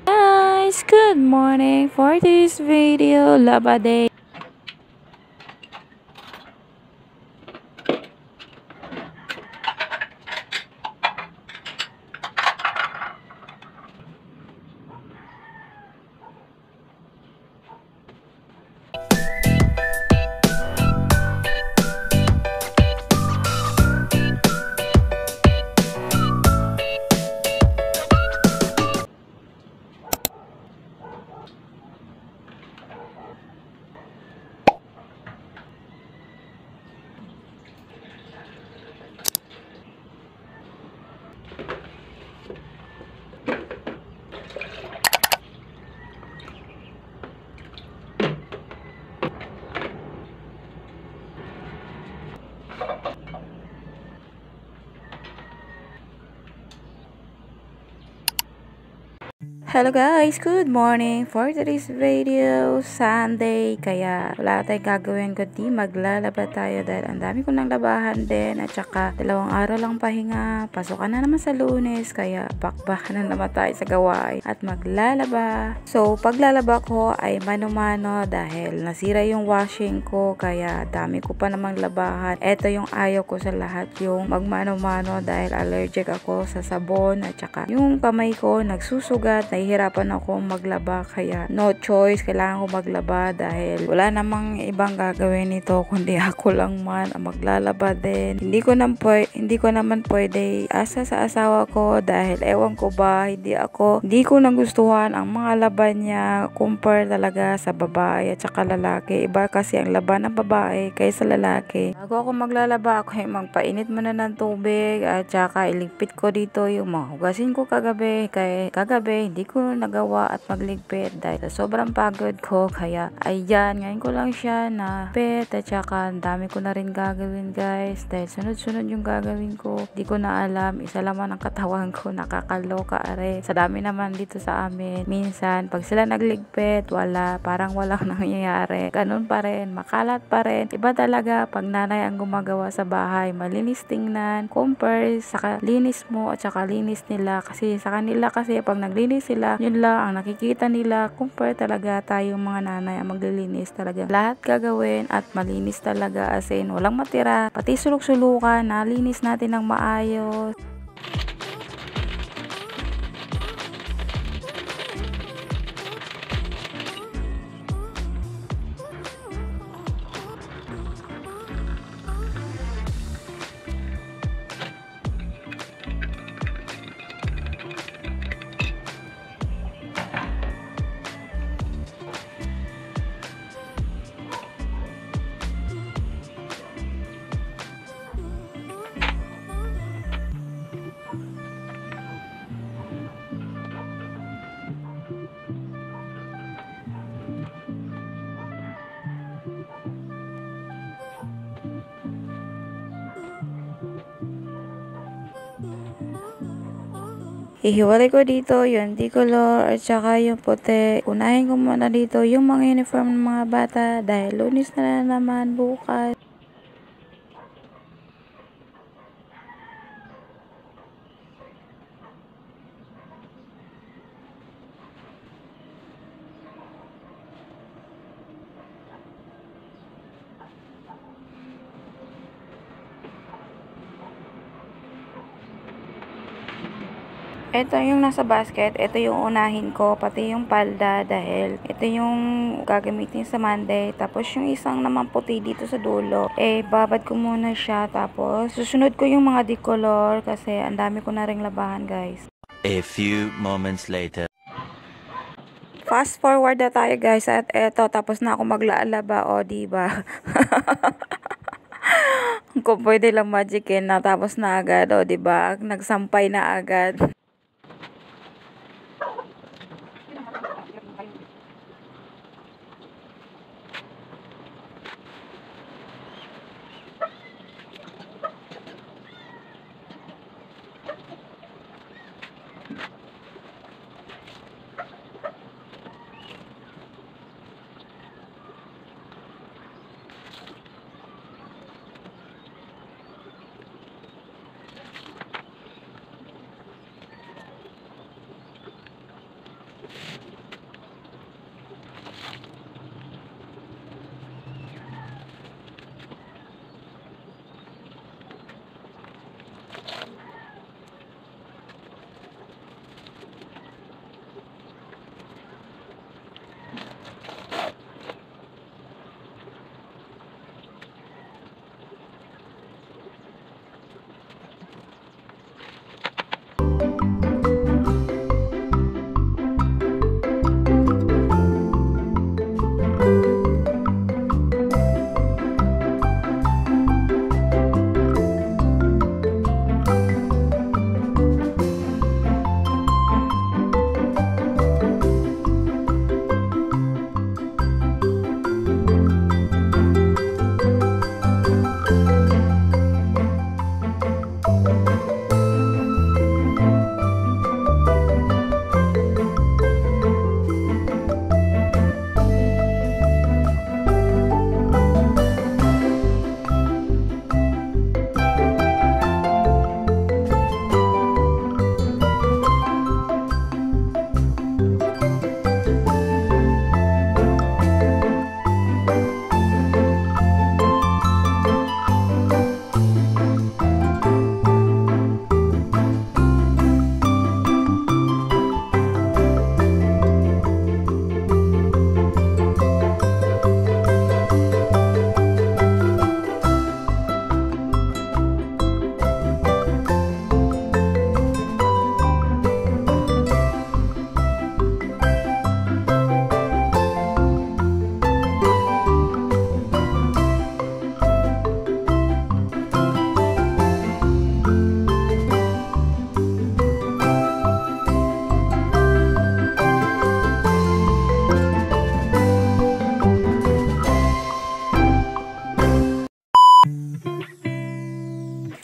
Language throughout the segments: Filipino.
Guys, good morning. For this video, Laba Day. Hello guys, good morning. For today's video, Sunday, kaya wala tayong gagawin kundi maglalaba tayo dahil ang dami ko nang labahan din at saka 2 araw lang pahinga, pasukan na naman sa Lunes, kaya bakbak na naman tayo sa gawain at maglalaba. So paglalaba ko ay mano-mano dahil nasira yung washing ko, kaya dami ko pa namang labahan. Ito yung ayaw ko sa lahat, yung magmano-mano dahil allergic ako sa sabon at saka yung kamay ko nagsusugat, nahihirapan ako maglaba, kaya no choice, kailangan ko maglaba dahil wala namang ibang gagawin nito kundi ako lang man ang maglalaba din. Hindi ko naman pwede asa sa asawa ko dahil ewan ko ba, hindi ko nagustuhan ang mga laban niya compare talaga sa babae at saka lalaki. Iba kasi ang laban ng babae kaysa lalaki. Bago ako maglalaba, ako ay magpainit muna ng tubig at saka iligpit ko dito yung mga hugasin ko kagabi. Kaya kagabi hindi ko nagawa at magligpit dahil sa sobrang pagod ko, kaya ayan, ngayon ko lang siya na pet at saka ang dami ko na rin gagawin guys dahil sunod-sunod yung gagawin ko, di ko na alam, isa laman ang katawan ko, nakakaloka are sa dami naman dito sa amin. Minsan pag sila nagligpit, parang walang nangyayari, ganun pa rin, makalat pa rin. Iba talaga pag nanay ang gumagawa sa bahay, malinis tingnan compare sa linis mo at saka linis nila, kasi sa kanila kasi pag naglinis sila, yun lang ang nakikita nila. Compare talaga tayong mga nanay ang maglilinis talaga. Lahat gagawin at malinis talaga, as in walang matira. Pati sulok-sulukan, nalinis natin ng maayos. Ihiwalay ko dito yung decolor at saka yung puti. Unahin ko muna dito yung mga uniform ng mga bata dahil Lunes na naman bukas. Ito yung nasa basket, ito yung unahin ko, pati yung palda dahil ito yung gagamitin sa Monday. Tapos yung isang naman puti dito sa dulo, babad ko muna siya. Tapos susunod ko yung mga decolor kasi ang dami ko na ring labahan guys. A few moments later. Fast forward na tayo guys at eto, tapos na ako maglalaba, o diba? Kung pwede lang magicin na tapos na agad, o diba? Nagsampay na agad.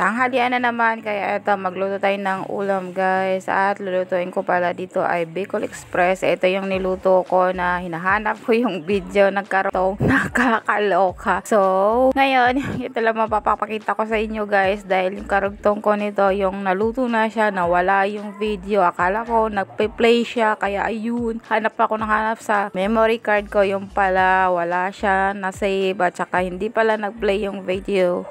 Tanghalian na naman, kaya eto magluto tayo ng ulam guys. At lulutuin ko pala dito ay Bicol Express. Ito yung niluto ko na hinahanap ko yung video, nagkaroon nakakaloka. So ngayon ito lang mapapakita ko sa inyo guys, dahil yung karugtong ko nito, yung naluto na siya, nawala yung video. Akala ko nagpe-play siya, kaya ayun, hanap ako ng hanap sa memory card ko, yung pala wala siya na save at saka hindi pala nag-play yung video.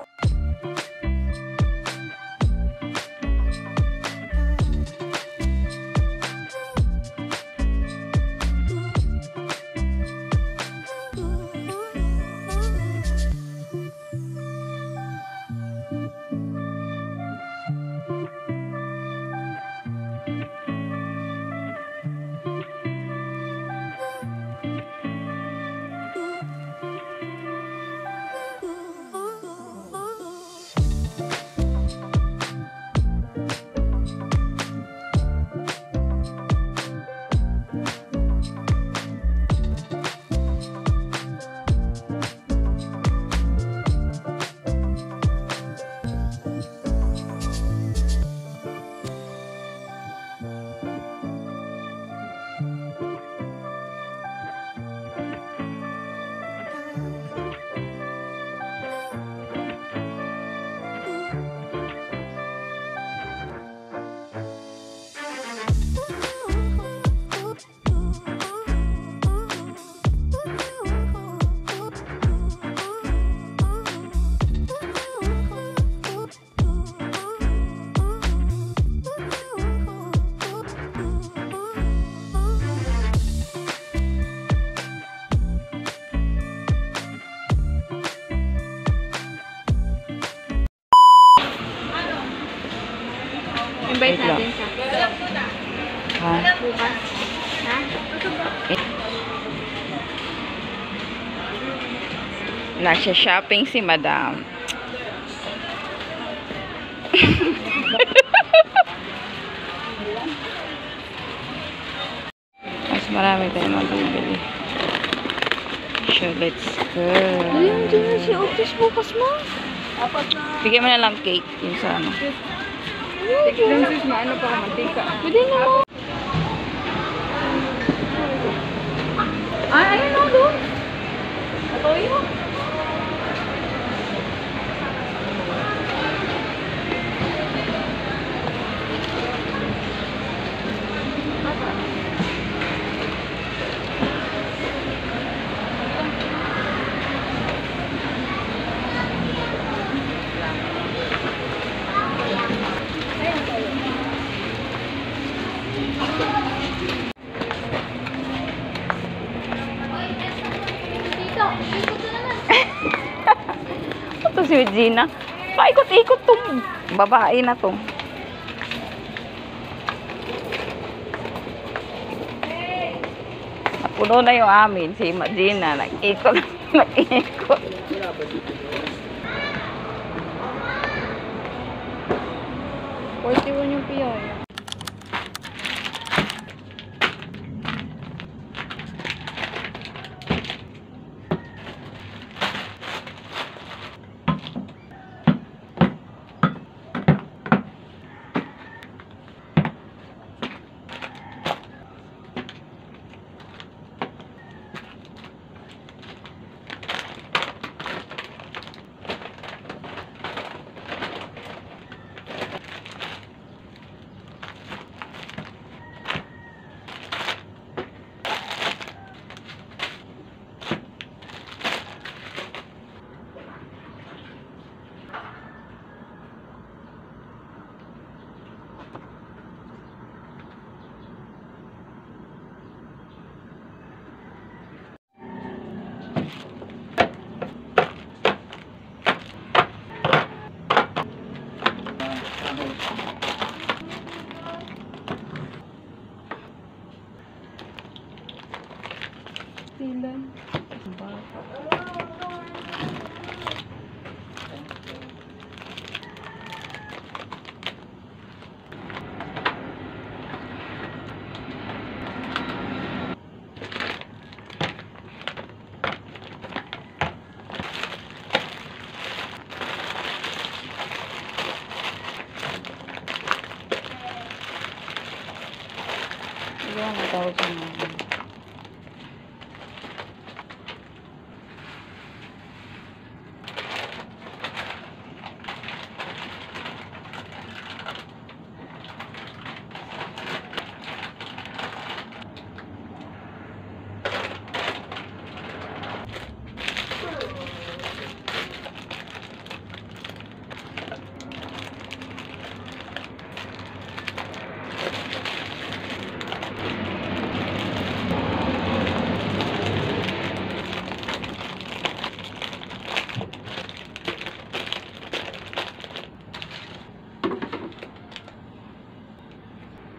Invite natin siya. Ha? Bukas. Ha? Nagsha-shopping si Madam. Mas marami tayong mabibili. So, let's go. Ayun, dyan na si Otis bukas mo. Bigyan mo na lang cake yung sa ano. Tignan sis, maano pa ka mantika. Pwede na mo. Ay, ayun o, doon. Ito yun. Ito si Gina. Paikot-ikot tong babae na to. Napuno na yung amin. Si Gina. Nag-ikot. Nag-ikot. Yung piyon. Silan. Yan, matawag sa mga.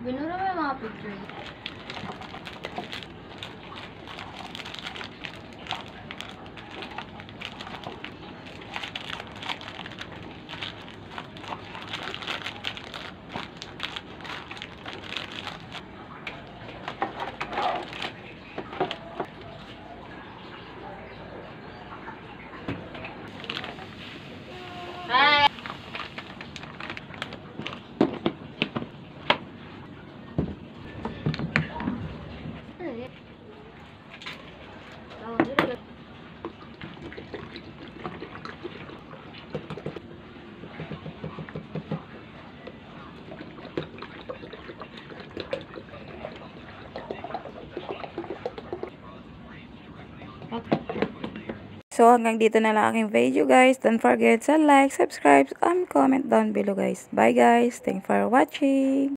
Binura mo yung mga picture. Hi! So, hanggang dito na lang aking video, guys. Don't forget to like, subscribe, and comment down below, guys. Bye, guys. Thanks for watching.